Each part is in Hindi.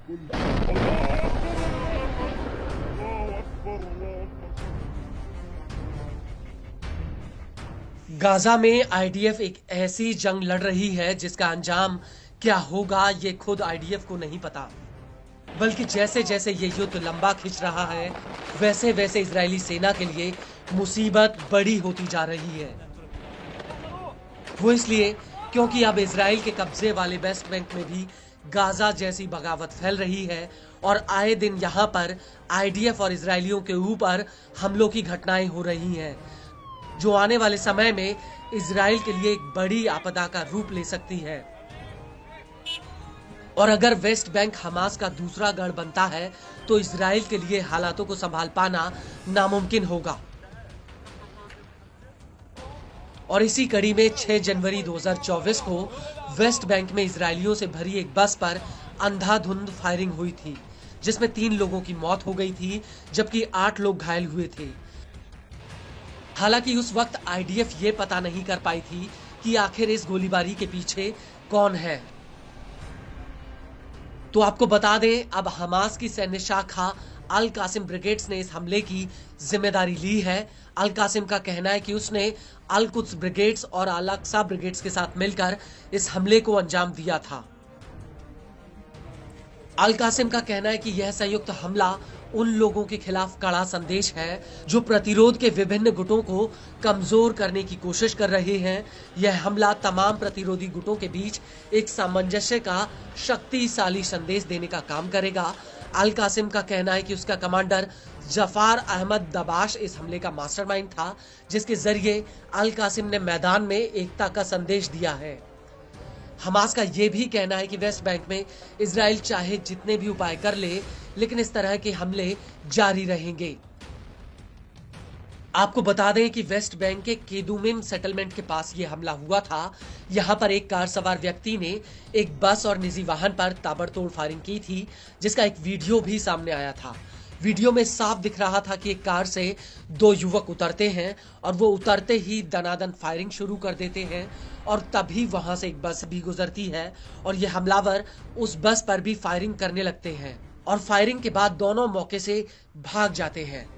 गाजा में आईडीएफ एक ऐसी जंग लड़ रही है जिसका अंजाम क्या होगा ये खुद आईडीएफ को नहीं पता। बल्कि जैसे जैसे ये युद्ध लंबा खिंच रहा है वैसे वैसे इजरायली सेना के लिए मुसीबत बड़ी होती जा रही है। वो इसलिए क्योंकि अब इजराइल के कब्जे वाले वेस्ट बैंक में भी गाजा जैसी बगावत फैल रही है और आए दिन यहाँ पर आईडीएफ और इजरायलियों के ऊपर हमलों की घटनाएं हो रही हैं, जो आने वाले समय में इजराइल के लिए एक बड़ी आपदा का रूप ले सकती है। और अगर वेस्ट बैंक हमास का दूसरा गढ़ बनता है तो इजराइल के लिए हालातों को संभाल पाना नामुमकिन होगा। और इसी कड़ी में 6 जनवरी 2024 को वेस्ट बैंक में इजरायलियों से भरी एक बस पर अंधाधुंध फायरिंग हुई थी, जिसमें 3 लोगों की मौत हो गई थी जबकि 8 लोग घायल हुए थे। हालांकि उस वक्त आईडीएफ ये पता नहीं कर पाई थी कि आखिर इस गोलीबारी के पीछे कौन है। तो आपको बता दें, अब हमास की सैन्य शाखा अल कासिम ब्रिगेड्स ने इस हमले की जिम्मेदारी ली है। अल कासिम का कहना है कि उसने अल कुद्स ब्रिगेड्स और अल अक्सा ब्रिगेड्स के साथ मिलकर इस हमले को अंजाम दिया था। अल कासिम का कहना है कि यह संयुक्त हमला उन लोगों के खिलाफ कड़ा संदेश है जो प्रतिरोध के विभिन्न गुटों को कमजोर करने की कोशिश कर रहे हैं। यह हमला तमाम प्रतिरोधी गुटों के बीच एक सामंजस्य का शक्तिशाली संदेश देने का काम करेगा। अल कासिम का कहना है कि उसका कमांडर जफार अहमद दबाश इस हमले का मास्टरमाइंड था, जिसके जरिए अल कासिम ने मैदान में एकता का संदेश दिया है। हमास का यह भी कहना है कि वेस्ट बैंक में इजराइल चाहे जितने भी उपाय कर ले, लेकिन इस तरह के हमले जारी रहेंगे। आपको बता दें कि वेस्ट बैंक के केदुमिम सेटलमेंट के पास यह हमला हुआ था। यहां पर एक कार सवार व्यक्ति ने एक बस और निजी वाहन पर ताबड़तोड़ फायरिंग की थी, जिसका एक वीडियो भी सामने आया था। वीडियो में साफ दिख रहा था कि एक कार से 2 युवक उतरते हैं और वो उतरते ही दनादन फायरिंग शुरू कर देते हैं और तभी वहां से एक बस भी गुजरती है और ये हमलावर उस बस पर भी फायरिंग करने लगते हैं और फायरिंग के बाद दोनों मौके से भाग जाते हैं।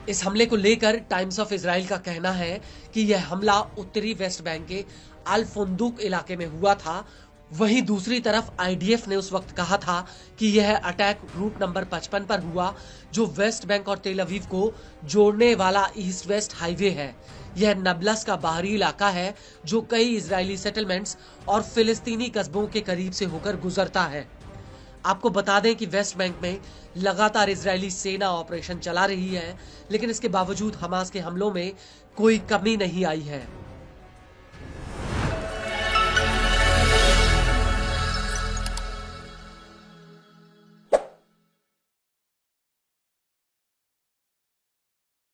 इस हमले को लेकर टाइम्स ऑफ इजराइल का कहना है कि यह हमला उत्तरी वेस्ट बैंक के अल फुंदुक इलाके में हुआ था। वहीं दूसरी तरफ आईडीएफ ने उस वक्त कहा था कि यह अटैक रूट नंबर 55 पर हुआ, जो वेस्ट बैंक और तेल अवीव को जोड़ने वाला ईस्ट वेस्ट हाईवे है। यह नबलस का बाहरी इलाका है जो कई इजरायली सेटलमेंट्स और फिलिस्तीनी कस्बों के करीब से होकर गुजरता है। आपको बता दें कि वेस्ट बैंक में लगातार इजरायली सेना ऑपरेशन चला रही है, लेकिन इसके बावजूद हमास के हमलों में कोई कमी नहीं आई है।